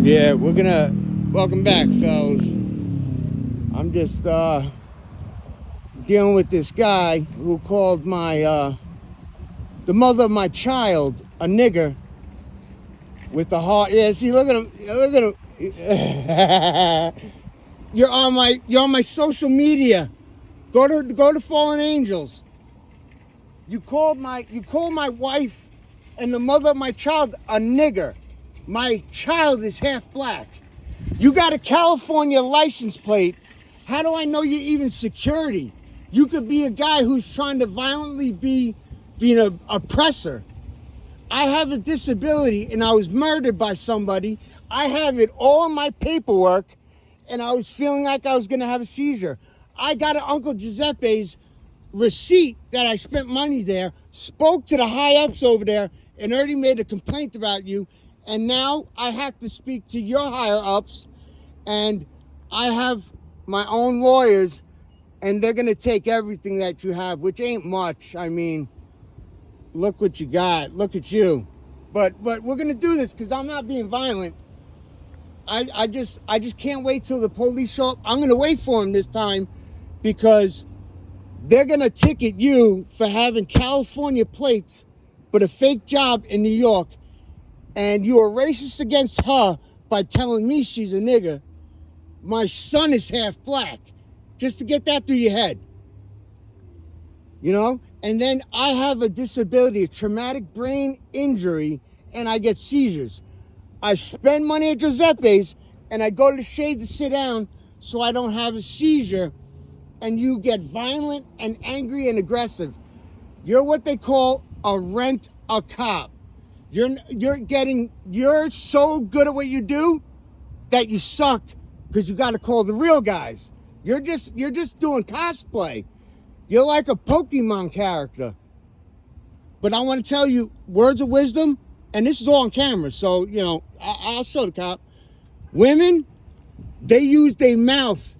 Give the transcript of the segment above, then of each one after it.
Yeah, we're gonna welcome back, fellas. I'm just dealing with this guy who called the mother of my child a nigger with the heart. Yeah, see, look at him. Look at him. You're on my social media. Go to Fallen Angels. You called my wife and the mother of my child a nigger. My child is half black. You got a California license plate. How do I know you're even security? You could be a guy who's trying to violently be an oppressor. I have a disability and I was murdered by somebody. I have it all in my paperwork and I was feeling like I was going to have a seizure. I got an Uncle Giuseppe's receipt that I spent money there, spoke to the high-ups over there, and already made a complaint about you. And now I have to speak to your higher-ups, and I have my own lawyers, and they're going to take everything that you have, which ain't much. I mean, look what you got. Look at you. But we're going to do this because I'm not being violent. I just can't wait till the police show up. I'm going to wait for them this time because they're going to ticket you for having California plates but a fake job in New York. And you are racist against her by telling me she's a nigger. My son is half black. Just to get that through your head. You know? And then I have a disability, a traumatic brain injury, and I get seizures. I spend money at Giuseppe's, and I go to the shade to sit down so I don't have a seizure, and you get violent and angry and aggressive. You're what they call a rent-a-cop. You're so good at what you do that you suck because you got to call the real guys. You're just doing cosplay. You're like a Pokemon character. But I want to tell you words of wisdom, and this is all on camera, so you know I'll show the cop. Women, they use their mouth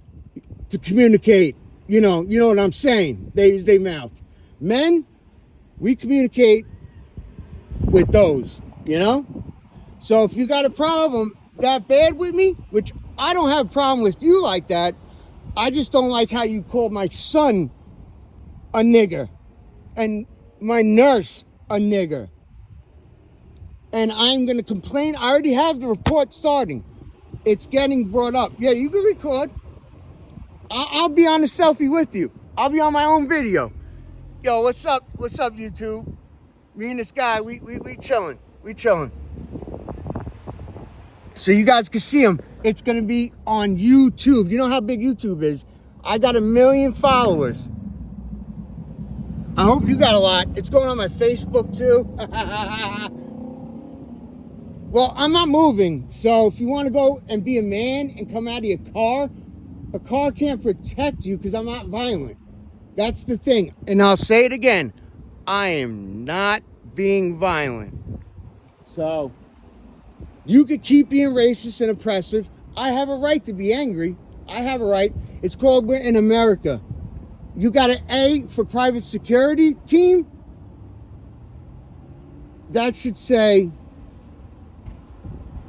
to communicate. You know what I'm saying. They use their mouth. Men, we communicate with those, you know? So if you got a problem that bad with me, which I don't have a problem with you like that, I just don't like how you called my son a nigger and my nurse a nigger. And I'm going to complain. I already have the report starting. It's getting brought up. Yeah, you can record. I'll be on the selfie with you. I'll be on my own video. Yo, what's up? What's up, YouTube? Me and this guy, we chilling. We chilling. So you guys can see him. It's going to be on YouTube. You know how big YouTube is. I got 1 million followers. I hope you got a lot. It's going on my Facebook, too. Well, I'm not moving. So if you want to go and be a man and come out of your car, a car can't protect you because I'm not violent. That's the thing. And I'll say it again. I am not being violent. So you could keep being racist and oppressive. I have a right to be angry. I have a right. It's called we're in America. You got an A for private security team? That should say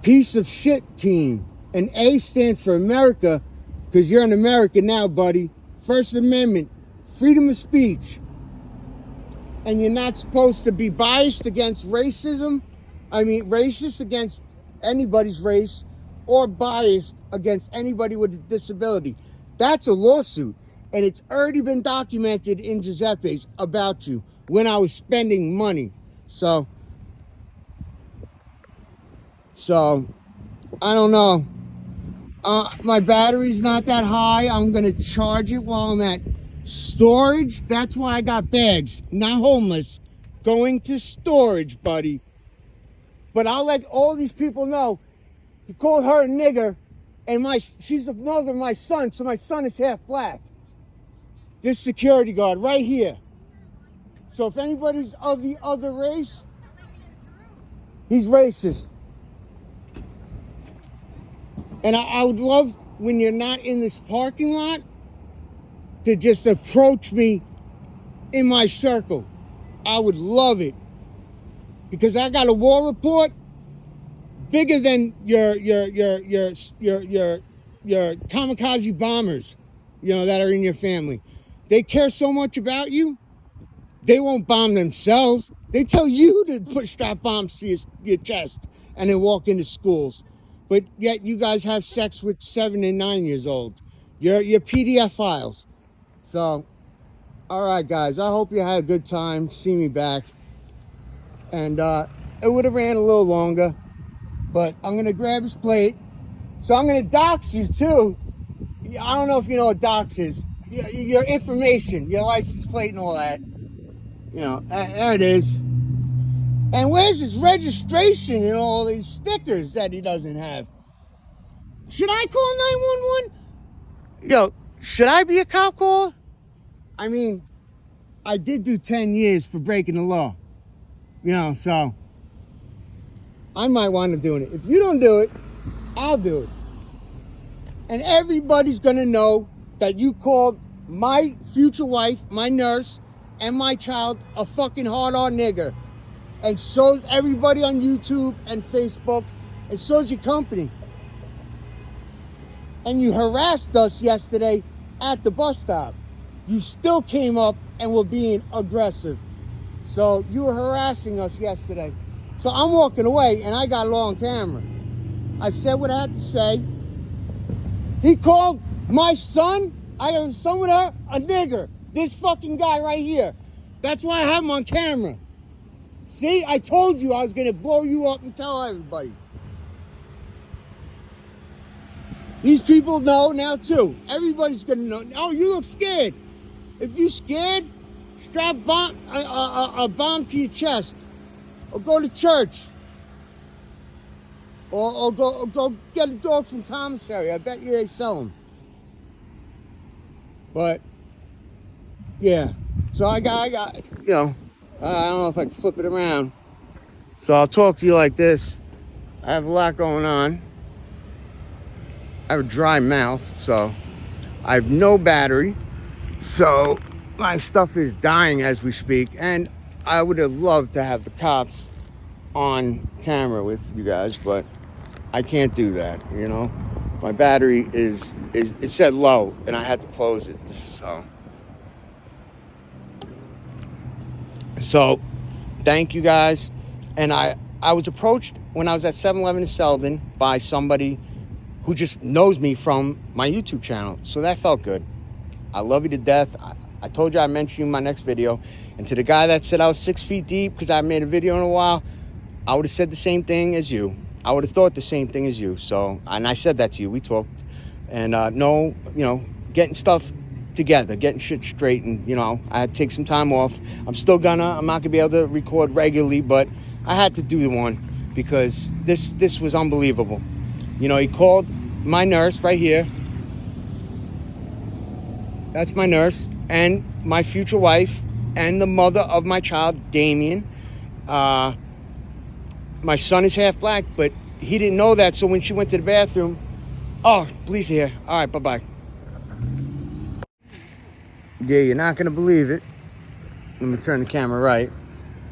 piece of shit team. And A stands for America because you're in America now, buddy. First Amendment, freedom of speech. And you're not supposed to be biased against racism. I mean, racist against anybody's race or biased against anybody with a disability. That's a lawsuit. And it's already been documented in Giuseppe's about you when I was spending money. So I don't know. My battery's not that high. I'm going to charge it while I'm at storage. That's why I got bags. Not homeless. Going to storage, buddy. But I'll let all these people know. You called her a nigger, and she's the mother of my son, so my son is half black. This security guard right here. So if anybody's of the other race, he's racist. And I would love, when you're not in this parking lot, to just approach me in my circle. I would love it. Because I got a war report bigger than your kamikaze bombers, that are in your family. They care so much about you, they won't bomb themselves. They tell you to strap bombs to your chest and then walk into schools. But yet you guys have sex with 7 and 9 years old. You're PDF files. So, all right, guys. I hope you had a good time. See me back. And it would have ran a little longer. But I'm going to grab his plate. So I'm going to dox you, too. I don't know if you know what dox is. Your information, your license plate and all that. There it is. And where's his registration and all these stickers that he doesn't have? Should I call 911? Should I be a cop caller? I mean, I did do 10 years for breaking the law. So I might wind up doing it. If you don't do it, I'll do it. And everybody's going to know that you called my future wife, my nurse, and my child a fucking hard-on nigger. And so's everybody on YouTube and Facebook, and so's your company. And you harassed us yesterday at the bus stop. You still came up and were being aggressive. So you were harassing us yesterday. So I'm walking away, and I got it all on camera. I said what I had to say. He called my son, I have a son with her, a nigger. This fucking guy right here. That's why I have him on camera. See, I told you I was going to blow you up and tell everybody. These people know now too. Everybody's going to know. Oh, you look scared. If you're scared, strap a bomb to your chest. Or go to church. Or go get a dog from commissary. I bet you they sell them. But, yeah. So I got, I don't know if I can flip it around. So I'll talk to you like this. I have a lot going on. I have a dry mouth, so I have no battery. So my stuff is dying as we speak. And I would have loved to have the cops on camera with you guys, but I can't do that, My battery is it said low, and I had to close it, So, thank you guys. And I was approached when I was at 7-Eleven in Selden by somebody who just knows me from my YouTube channel. So that felt good. I love you to death. I told you I'd mention you in my next video. And to the guy that said I was 6 feet deep because I haven't made a video in a while, I would have said the same thing as you. I would have thought the same thing as you. So, and I said that to you. We talked. And getting stuff together, getting shit straight, and I had to take some time off. I'm not gonna be able to record regularly, but I had to do the one because this was unbelievable. He called my nurse right here. That's my nurse and my future wife and the mother of my child, Damien. My son is half black, but he didn't know that. So when she went to the bathroom, oh, police here. All right, bye-bye. Yeah, you're not gonna believe it. Let me turn the camera right.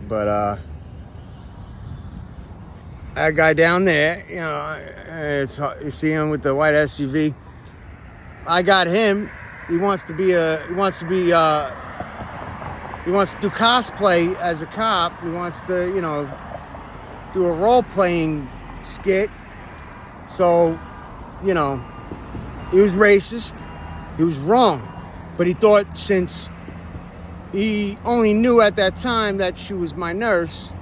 But that guy down there, you see him with the white SUV. I got him. He wants to do cosplay as a cop. He wants to, do a role-playing skit. So, he was racist. He was wrong. But he thought since he only knew at that time that she was my nurse,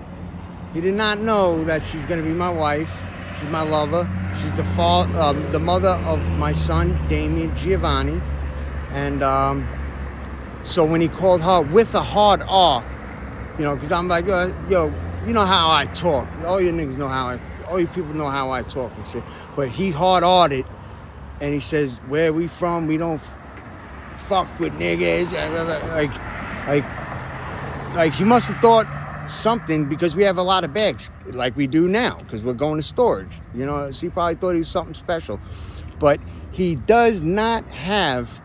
he did not know that she's going to be my wife. She's my lover. She's the mother of my son, Damien Giovanni. And so when he called her with a hard R, because I'm like, yo, you know how I talk. All you niggas know all you people know how I talk and shit. But he hard-R'd it, and he says, where we from, we don't fuck with niggas. Like he must have thought something because we have a lot of bags like we do now because we're going to storage. So he probably thought he was something special. But he does not have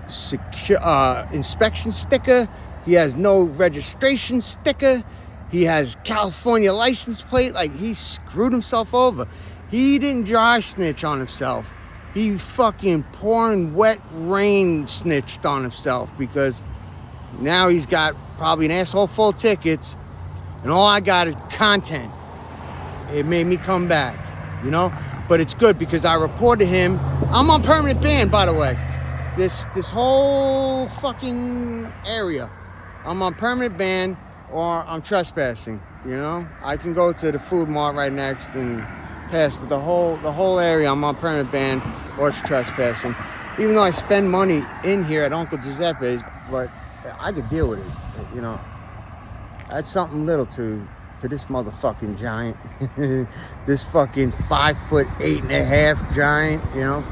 secure inspection sticker. He has no registration sticker. He has California license plate. Like, he screwed himself over. He didn't dry snitch on himself. He fucking pouring wet rain snitched on himself, because now he's got probably an asshole full of tickets, and all I got is content. It made me come back, you know? But it's good because I reported him. I'm on permanent ban, by the way. This whole fucking area. I'm on permanent ban, or I'm trespassing, you know? I can go to the food mart right next and pass, but the whole area I'm on permanent ban, or it's trespassing. Even though I spend money in here at Uncle Giuseppe's, but I could deal with it, you know? That's something little to this motherfucking giant. This fucking 5'8.5" giant, you know?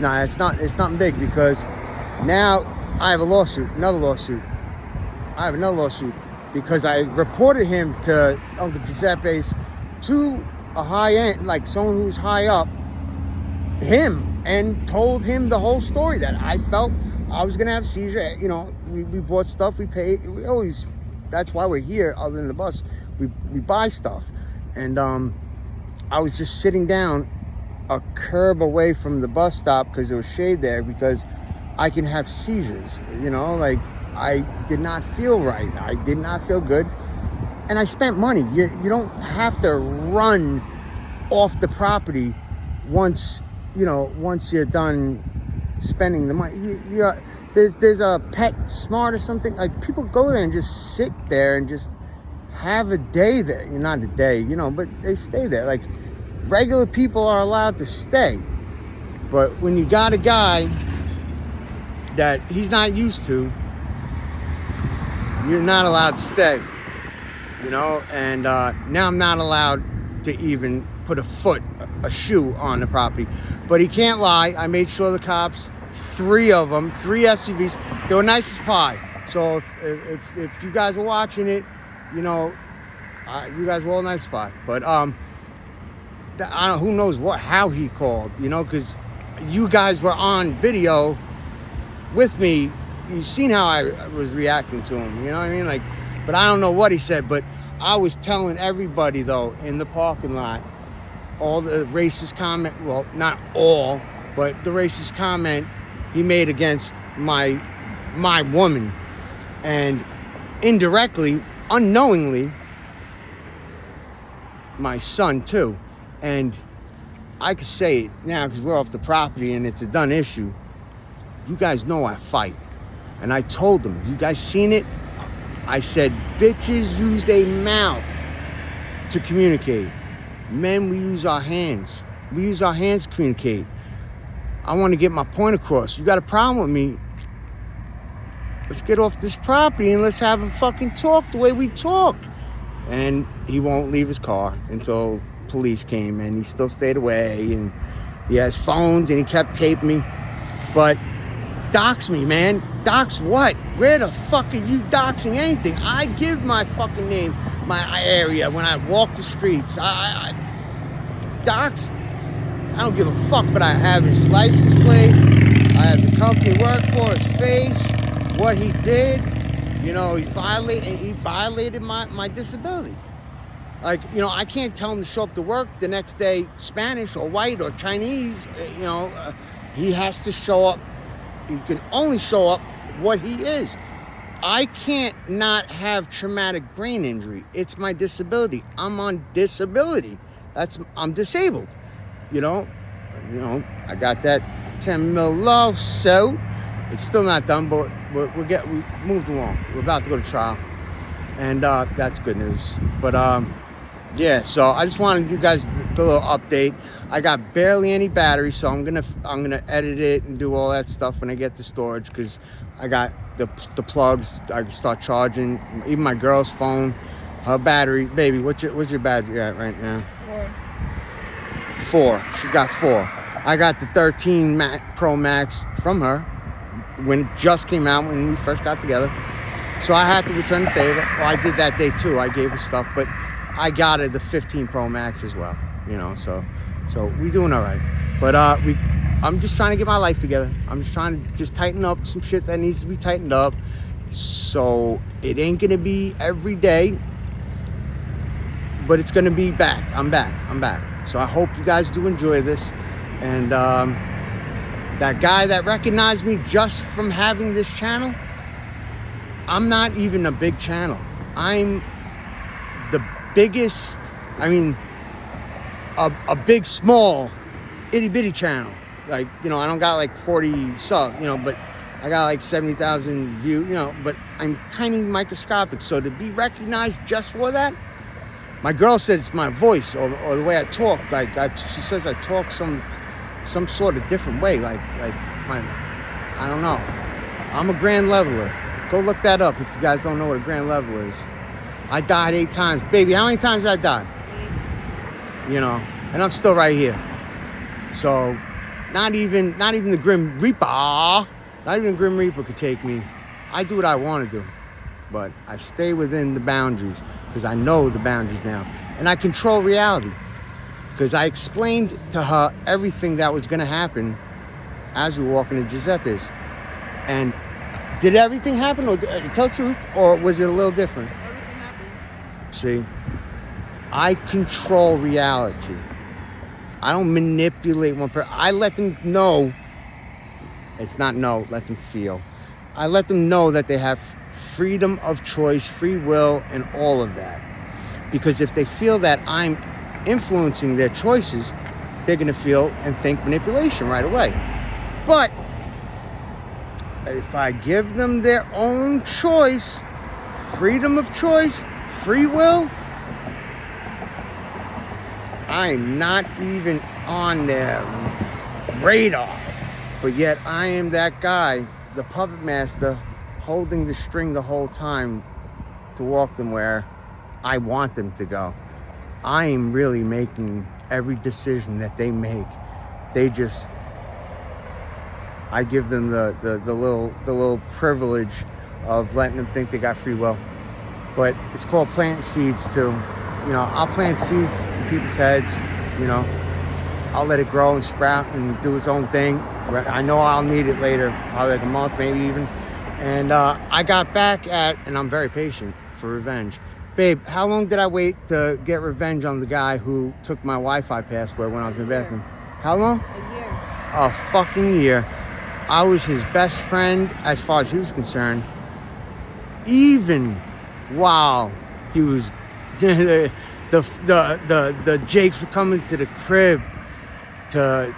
Nah, it's nothing big, because now I have another lawsuit. I have another lawsuit because I reported him to Uncle Giuseppe's, to a high end, like someone who's high up, him, and told him the whole story, that I felt I was gonna have a seizure. You know, we bought stuff, we paid, we always, that's why we're here, other than the bus, we buy stuff. And I was just sitting down a curb away from the bus stop, because there was shade there, because I can have seizures, you know? Like, I did not feel right. I did not feel good. And I spent money. You don't have to run off the property once you're done spending the money. There's a Pet Smart or something. Like, people go there and just sit there and just have a day there. Not a day, you know, but they stay there. Like, regular people are allowed to stay. But when you got a guy that he's not used to, you're not allowed to stay, you know? And now I'm not allowed to even put a shoe on the property. But he can't lie. I made sure the cops, 3 of them, 3 SUVs, they were nice as pie. So if you guys are watching it, you know, you guys were all nice as pie. But I don't, who knows how he called, you know, because you guys were on video with me. You've seen how I was reacting to him, you know what I mean? Like, but I don't know what he said, but I was telling everybody, though, in the parking lot, all the racist comment, well, not all, but the racist comment he made against my woman, and indirectly, unknowingly, my son too. And I could say it now because we're off the property and it's a done issue. You guys know I fight. And I told them, you guys seen it? I said, bitches use their mouth to communicate. Men, we use our hands. We use our hands to communicate. I want to get my point across. You got a problem with me? Let's get off this property and let's have a fucking talk the way we talk. And he won't leave his car until police came, and he still stayed away, and he has phones, and he kept taping me. But dox me, man. Dox what? Where the fuck are you doxing anything? I give my fucking name, my area, when I walk the streets. I dox, I don't give a fuck, but I have his license plate. I have the company he worked for, his face, what he did. You know, he violated my disability. Like, you know, I can't tell him to show up to work the next day Spanish or white or Chinese. You know, he has to show up. He can only show up what he is. I can't not have traumatic brain injury. It's my disability. I'm on disability. I'm disabled. You know, I got that 10 mil lawsuit. It's still not done, but we moved along. We're about to go to trial, and that's good news. But yeah, so I just wanted you guys the little update. I got barely any battery, so I'm gonna edit it and do all that stuff when I get to storage, because I got the plugs. I can start charging. Even my girl's phone, her battery. Baby, what's your battery at right now? 4. She's got 4. I got the 13 Pro Max from her when it just came out, when we first got together. So I had to return the favor. Well, I did that day too. I gave her stuff, but I got her the 15 Pro Max as well. You know, so we doing all right. But I'm just trying to get my life together. I'm just trying to tighten up some shit that needs to be tightened up. So it ain't gonna be every day, but it's going to be back. I'm back. So I hope you guys do enjoy this. And that guy that recognized me just from having this channel, I'm not even a big channel. I'm the biggest, I mean, a big, small, itty bitty channel. Like, you know, I don't got like 40 subs, you know, but I got like 70,000 views, you know, but I'm tiny, microscopic. So to be recognized just for that, my girl said it's my voice or the way I talk. Like, she says I talk some sort of different way. Like I don't know. I'm a grand leveler. Go look that up if you guys don't know what a grand leveler is. I died 8 times. Baby, how many times did I die? You know, and I'm still right here. So not even the Grim Reaper, not even the Grim Reaper could take me. I do what I want to do, but I stay within the boundaries because I know the boundaries now. And I control reality because I explained to her everything that was going to happen as we were walking to Giuseppe's. And did everything happen, or tell the truth, or was it a little different? Everything happened. See, I control reality. I don't manipulate one person. I let them know. It's not know, let them feel. I let them know that they have freedom of choice, free will, and all of that. Because if they feel that I'm influencing their choices, they're going to feel and think manipulation right away. But if I give them their own choice, freedom of choice, free will, I'm not even on their radar. But yet I am that guy, the puppet master, holding the string the whole time to walk them where I want them to go. I am really making every decision that they make. I give them the little privilege of letting them think they got free will. But it's called planting seeds too. You know, I'll plant seeds in people's heads, you know. I'll let it grow and sprout and do its own thing. I know I'll need it later, probably like a month, maybe even. And I got back and I'm very patient for revenge. Babe, how long did I wait to get revenge on the guy who took my Wi-Fi password when I was in the bathroom? How long? A year. A fucking year. I was his best friend as far as he was concerned. Even while he was the Jakes were coming to the crib to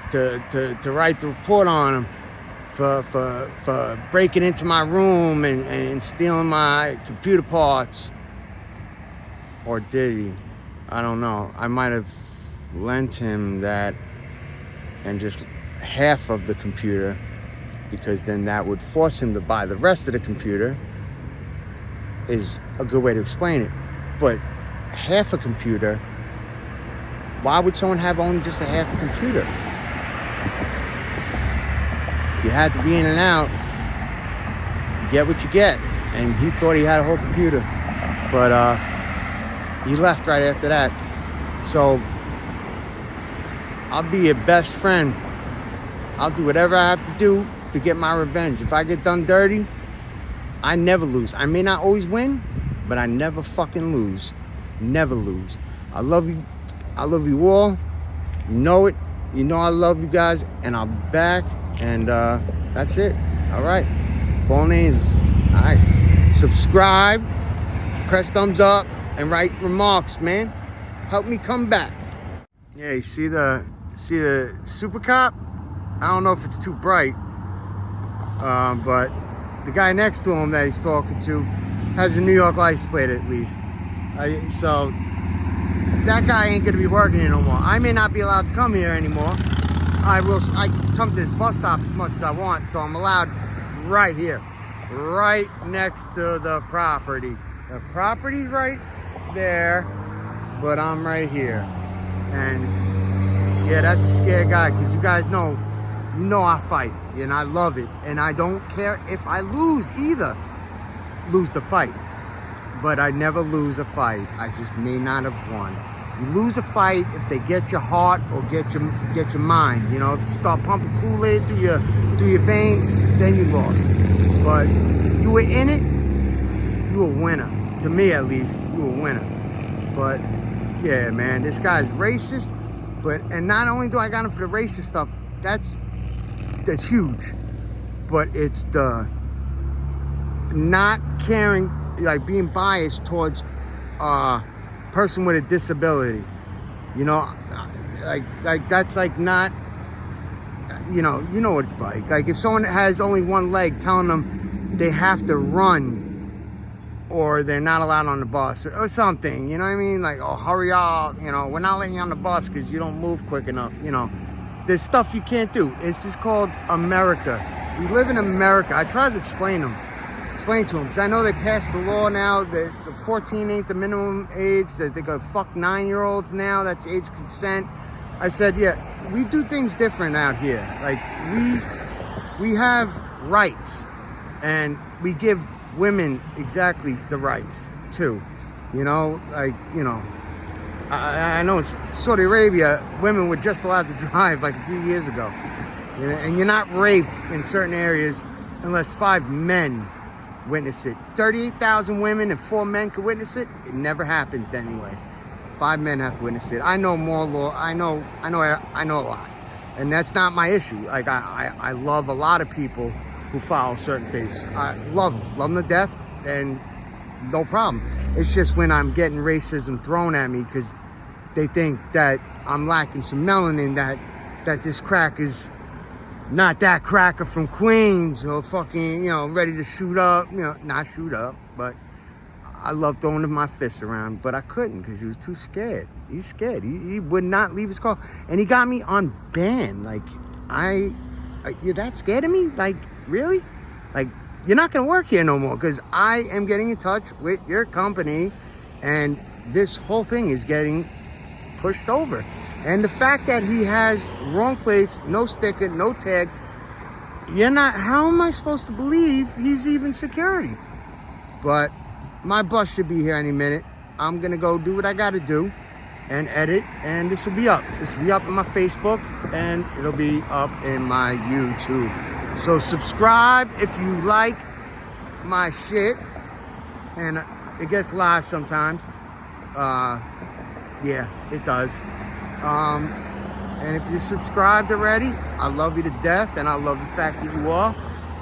write the report on him for breaking into my room and stealing my computer parts. Or did he? I don't know. I might have lent him that and just half of the computer, because then that would force him to buy the rest of the computer, is a good way to explain it. But half a computer, why would someone have only just a half a computer? If you had to be in and out, you get what you get. And he thought he had a whole computer. But he left right after that. So I'll be your best friend. I'll do whatever I have to do to get my revenge. If I get done dirty, I never lose. I may not always win, but I never fucking lose. Never lose. I love you. I love you all. You know it. You know I love you guys, and I'm back. And that's it. All right. Fallen Angels. All right. Subscribe. Press thumbs up and write remarks, man. Help me come back. Yeah, you see the Super Cop? I don't know if it's too bright, but the guy next to him that he's talking to has a New York license plate at least. So that guy ain't gonna be working here no more. I may not be allowed to come here anymore. I can come to this bus stop as much as I want, so I'm allowed right here, right next to the property. The property's right there, but I'm right here. And yeah, that's a scared guy, because you guys know, I fight, and I love it, and I don't care if I lose either. Lose the fight, but I never lose a fight. I just may not have won. You lose a fight if they get your heart or get your mind. You know, if you start pumping Kool-Aid through your veins, then you lost. But you were in it, you a winner. To me, at least, you a winner. But yeah, man, this guy's racist. And not only do I got him for the racist stuff, that's huge. But it's the not caring, like being biased towards a person with a disability. You know, like that's like not, you know what it's like. Like if someone has only one leg, telling them they have to run or they're not allowed on the bus or something, you know what I mean? Like, oh, hurry up, you know, we're not letting you on the bus because you don't move quick enough, you know. There's stuff you can't do. It's just called America. We live in America. I tried to explain to them, because I know they passed the law now that the 14 ain't the minimum age, that they go fuck 9-year-olds now, that's age consent. I said, yeah, we do things different out here. Like, we have rights, and we give women exactly the rights too, you know. Like, you know, I know in Saudi Arabia women were just allowed to drive like a few years ago, you know, and you're not raped in certain areas unless 5 men witness it. 38,000 women and 4 men could witness it. It never happened anyway. 5 men have to witness it. I know more law. I know a lot, and that's not my issue. Like I love a lot of people who follow certain faiths. I love them to death, and no problem. It's just when I'm getting racism thrown at me because they think that I'm lacking some melanin, that this crack is not that cracker from Queens or fucking, you know, ready to shoot up, you know, not shoot up, but I love throwing my fists around, but I couldn't because he was too scared. He's scared. He would not leave his car, and he got me on ban. Like, you're that scared of me? Like, really? Like, you're not gonna work here no more because I am getting in touch with your company, and this whole thing is getting pushed over. And the fact that he has wrong plates, no sticker, no tag, how am I supposed to believe he's even security? But my bus should be here any minute. I'm gonna go do what I gotta do and edit, and this will be up. This will be up on my Facebook, and it'll be up in my YouTube. So subscribe if you like my shit, and it gets live sometimes. Yeah, it does. And if you're subscribed already, I love you to death, and I love the fact that you are.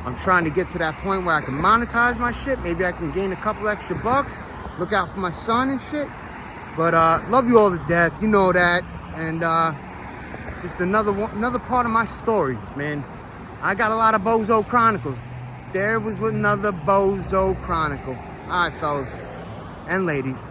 I'm trying to get to that point where I can monetize my shit. Maybe I can gain a couple extra bucks. Look out for my son and shit. But love you all to death. You know that. And just another part of my stories, man. I got a lot of Bozo Chronicles. There was another Bozo Chronicle. All right, fellas and ladies.